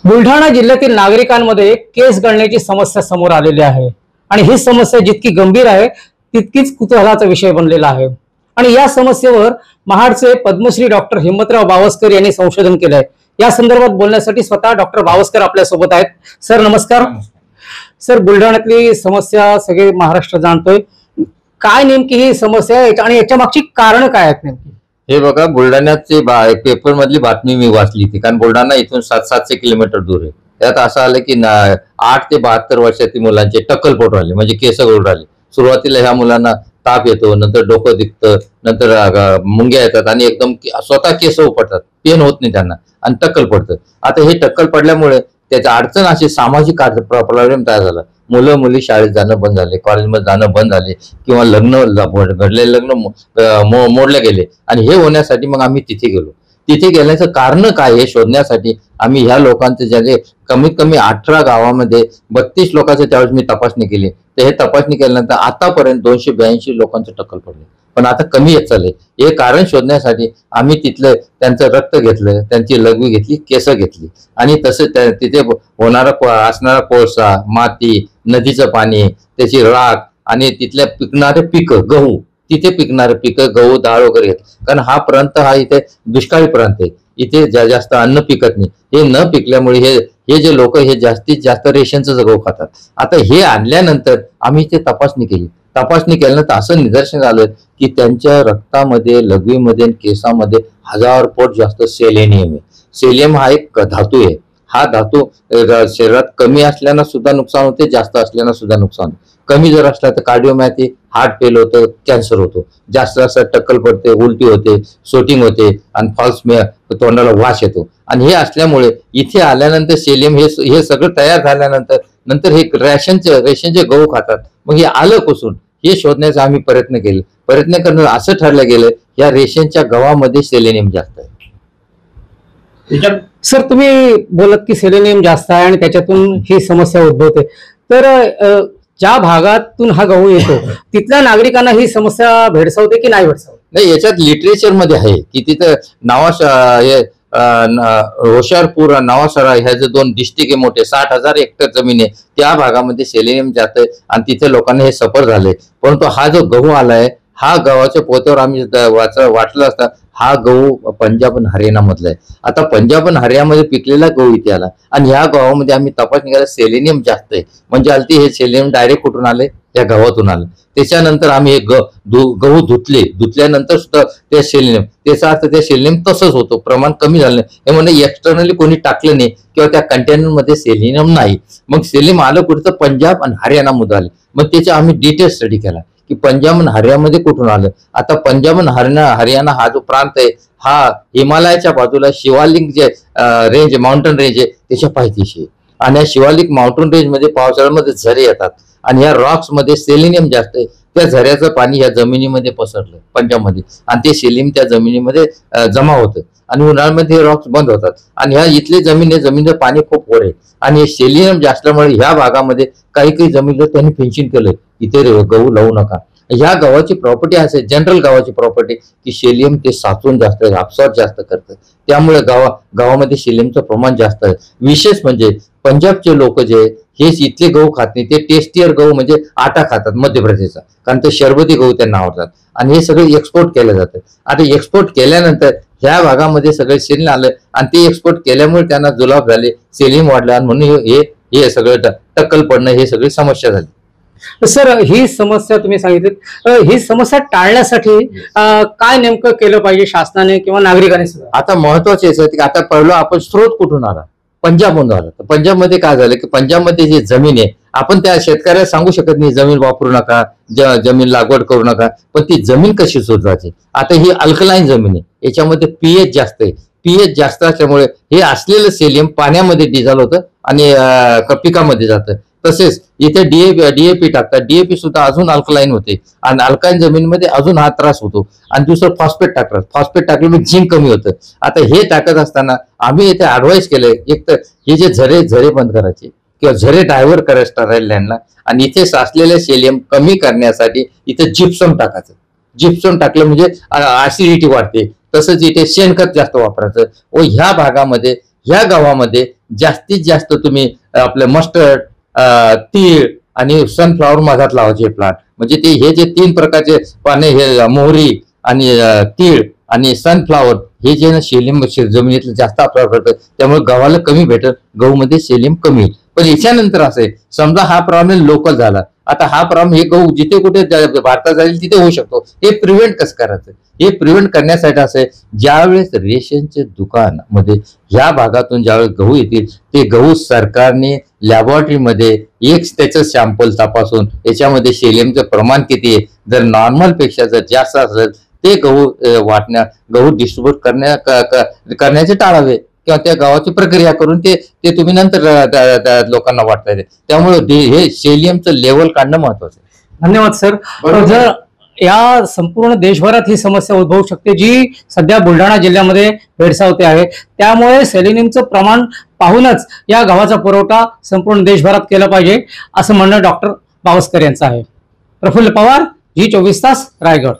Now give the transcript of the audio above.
बुलढाणा जिल्ह्यातील नागरिकांमध्ये केस गळण्याची समस्या समोर आलेली आहे आणि ही समस्या जितकी गंभीर आहे तितकीच कुतूहलाचा विषय बनलेला आहे। आणि या समस्येवर महाडचे पद्मश्री डॉक्टर हिम्मतराव बावस्कर यांनी संशोधन केले आहे। या संदर्भात बोलण्यासाठी स्वतः डॉक्टर बावस्कर आपल्या सोबत आहेत। सर नमस्कार। सर, बुलढाण्यातली समस्या सगळे महाराष्ट्र जाणतोय, काय नेमकी ही समस्या आहे आणि याच्या मागची कारण काय आहेत नेमकी? हे बघा, बुलढाण्याचे पेपर मधली बातमी मी वाचली होती, कारण बुलढाणा इथून 700 किलोमीटर दूर आहे। त्यात असं आलं की 8 ते 72 वर्षातील मुलांचे टक्कलपोट राहिले, म्हणजे केस गळून राहिले। सुरुवातीला ह्या मुलांना ताप येतो, नंतर डोकं दुखतं, नंतर मुंग्या येतात आणि एकदम स्वतः केस उपटतात, पेन होत नाही त्यांना आणि टक्कल पडतं। आता हे टक्कल पडल्यामुळे त्याच्या अडचण अशी सामाजिक प्रॉब्लेम तयार झाला। मुलं मुली शाळेत जाणं बंद झाले, कॉलेजमध्ये जाणं बंद झाले, किंवा घडलेले लग्न मोडले गेले। आणि हे होण्यासाठी मग आम्ही तिथे गेलो। तिथे गेल्याचं कारण काय हे शोधण्यासाठी आम्ही ह्या लोकांचे ज्याने कमीत कमी 18 गावामध्ये 32 लोकांचे त्यावेळेस मी तपासणी केली। तर हे तपासणी केल्यानंतर आतापर्यंत 282 लोकांचे टक्कल पडले, पण आता कमी येत चालले। हे कारण शोधण्यासाठी आम्ही तिथलं त्यांचं रक्त घेतलं, त्यांची लघवी घेतली, केस घेतली, आणि तसं तिथे होणारा असणारा कोळसा, माती, नदीचं पाणी, त्याची राख आणि तिथल्या पिकणारे पिकं, गहू, तिथे पिकणारे पिकं, गहू, डाळ वगैरे घेत, कारण हा प्रांत हा इथे दुष्काळी प्रांत आहे। इथे जास्त अन्न पिकत नाही। हे न पिकल्यामुळे हे जे लोक हे जास्तीत जास्त रेशनचं गहू खातात। आता हे आणल्यानंतर आम्ही ते तपासणी केली। तपासणी केल्यानंतर असं निदर्शन आलं की त्यांच्या रक्तामध्ये, लघवीमध्ये आणि केसामध्ये 1000 पट जास्त सेलेनियम आहे। सेलियम हा एक धातू आहे। हा धातू शरीरात कमी असल्यानं सुद्धा नुकसान होते, जास्त असल्यानं सुद्धा नुकसान होते। कमी जर असला तर कार्डिओमॅपॅथी, हार्ट फेल होतं, कॅन्सर होतो। जास्त असं टक्कल पडते, उलटी होते, सोटिंग होते आणि तोंडाला वास येतो। आणि हे असल्यामुळे इथे आल्यानंतर सेलियम हे सगळं तयार झाल्यानंतर हे रेशनचे गहू खातात। मग हे आलं कुसून हे शोधण्याचा आम्ही प्रयत्न केले। प्रयत्न करणं असं ठरलं गेलं या रेशनच्या गव्हामध्ये सेलेनियम जास्त आहे। सर, तुम्ही बोलत की सेलेनियम जास्त आहे आणि त्याच्यातून ही समस्या उद्भवते, तर ज्या भागातून हा गहू येतो तिथल्या नागरिकांना ही समस्या भेडसावते की नाही भेडसावते? नाही, याच्यात लिटरेचर मध्ये आहे की तिथं होशियारपूर, नवासरा ह्या जे 2 डिस्ट्रिक्ट आहे मोठे, 60,000 हेक्टर जमीन आहे, त्या भागामध्ये सेलेनियम जात आहे आणि तिथे लोकांना हे सफर झाले। परंतु हा जो गहू आलाय, हा गव्हाच्या पोत्यावर आम्ही वाटलं असता हा गहू पंजाब आणि हरियाणा मधला आहे। आता पंजाब आणि हरियाणामध्ये पिकलेला गहू इथे आला आणि ह्या गव्हामध्ये आम्ही तपासणी केला, सेलेनियम जास्त आहे। म्हणजे आलती हे सेलेनियम डायरेक्ट कुठून आले, या गव्हातून आलं। त्याच्यानंतर आम्ही हे गहू धुतल्यानंतर सुद्धा ते सेलेनियम, त्याचा अर्थ ते सेलेनियम तसंच होतं, प्रमाण कमी झालं नाही। हे म्हणजे एक्सटर्नली कोणी टाकलं नाही किंवा त्या कंटेनर मध्ये सेलेनियम नाही। मग सेलेनियम आलं कुठं, पंजाब आणि हरियाणा मध्ये आले। मग त्याचा आम्ही डिटेल स्टडी केला की पंजाब आणि हरियाणामध्ये कुठून आलं। आता पंजाब आणि हरियाणा हा जो प्रांत आहे हा हिमालयाच्या बाजूला शिवालिक जे रेंज, माउंटेन रेंज आहे त्याच्या पायथ्याशी, आणि या शिवालिक माउंटेन रेंज मध्ये पावसाळ्यामध्ये झरे येतात आणि या रॉक्स मध्ये सेलेनियम जास्त आहे। त्या झऱ्याचं पाणी या जमिनीमध्ये पसरलं पंजाबमध्ये आणि ते सेलियम त्या जमिनीमध्ये जमा होतं आणि उन्हाळ्यामध्ये रॉक्स बंद होतात। आणि ह्या इथली जमिनीचं पाणी खूप वर आहे आणि सेलियम जास्त असल्यामुळे ह्या भागामध्ये काही जमिनीला त्यांनी फेन्सिंग केलंय, इथे गहू लावू नका। ह्या गव्हाची प्रॉपर्टी असे, जनरल गव्हाची प्रॉपर्टी की सेलियम ते साचून जास्त आहे, अब्सॉर्ब जास्त करतं, त्यामुळे गावामध्ये सेलियमचं प्रमाण जास्त आहे। विशेष म्हणजे पंजाबचे लोक जे हे इथले गहू खात नाही, ते टेस्टियर गहू म्हणजे आटा खातात मध्य प्रदेशचा, कारण ते शरबती गहू त्यांना आवडतात आणि हे सगळे एक्सपोर्ट केलं जातं। आता एक्सपोर्ट केल्यानंतर ह्या भागामध्ये सगळे सेलियम आलं आणि ते एक्सपोर्ट केल्यामुळे त्यांना जुलाब झाले, सेलियम वाढला आणि म्हणून हे सगळं टक्कल पडणं हे सगळी समस्या झाली। सर, ही समस्या तुम्ही सांगितली, ही समस्या टाळण्यासाठी काय नेमकं केलं पाहिजे शासनाने किंवा नागरिकांनी? आता महत्वाचे की आता पहिलं आपण स्रोत कुठून आला, पंजाबमधून आला। तर पंजाबमध्ये काय झालं की पंजाबमध्ये जी जमीन आहे, आपण त्या शेतकऱ्याला सांगू शकत नाही जमीन वापरू नका, जमीन लागवड करू नका, पण ती जमीन कशी शोधायची। आता ही अल्कलाईन जमीन आहे, याच्यामध्ये पीएच जास्त आहे। पीएच जास्त असल्यामुळे हे असलेलं सेलियम पाण्यामध्ये डिझॉल्व होतं आणि पिकामध्ये जातं। तसेच इथे डीएपी टाकतात, डीएपी सुद्धा अजून अल्कलाईन होते आणि अल्कलाईन जमीनमध्ये अजून हा त्रास होतो। आणि दुसरं फॉस्फेट टाकतात, फॉस्फेट टाकल्यामुळे झिंक कमी होतं। आता हे टाकत असताना आम्ही इथे ऍडवाइस केलंय, एक तर हे जे झरे बंद करायचे किंवा झरे डायव्हर्ट करायचे ठरायला लँडला, आणि इथे साचलेले सेलियम कमी करण्यासाठी इथे जिप्सम टाकायचं। जिप्सम टाकलं म्हणजे ऍसिडिटी वाढते। तसंच इथे शेणखत जास्त वापरायचं व ह्या भागामध्ये ह्या गव्हामध्ये जास्तीत जास्त तुम्ही आपलं मस्टर्ड, तीळ आणि सनफ्लॉवर मधात लावायचे प्लांट. म्हणजे ते हे जे 3 प्रकारचे पाने, हे मोहरी आणि तीळ आणि सनफ्लॉवर, हे जे ना सेलियम जमिनीतलं जास्त आपल्याला पडतं, त्यामुळे गव्हाला कमी भेटत, गहूमध्ये सेलियम कमी. पण याच्यानंतर असं आहे, समजा हा प्रॉब्लेम लोकल झाला, आता हा प्रॉब्लेम हे गहू जिथे कुठे भारतात जाईल तिथे होऊ शकतो. हे प्रिव्हेंट कसं करायचं? हे प्रिव्हेंट करण्यासाठी असं आहे, ज्यावेळेस रेशनचे दुकानामध्ये ह्या भागातून ज्यावेळेस गहू येतील, ते गहू सरकारने लॅबोरेटरीमध्ये एक त्याचं सॅम्पल तपासून याच्यामध्ये सेलियमचं प्रमाण किती आहे, जर नॉर्मल पेक्षा जर जास्त असेल ते गहू गहू डिस्ट्रीब्यूट करण्याचे टाळावे, किंवा त्या गावाची प्रक्रिया करून ते तुम्ही नंतर लोकांना वाटता येते. त्यामुळे हे सेलियमचं लेवल काढणं महत्वाचं आहे. धन्यवाद सर. जर या संपूर्ण देशभरात ही समस्या उद्भवू शकते, जी सध्या बुलढाणा जिल्ह्यामध्ये भेडसावते आहे, त्यामुळे सेलिनियमचं प्रमाण पाहूनच या गव्हाचा पुरवठा संपूर्ण देशभरात केला पाहिजे, असं म्हणणं डॉक्टर बावस्कर यांचं आहे. प्रफुल्ल पवार, G24 तास, रायगड.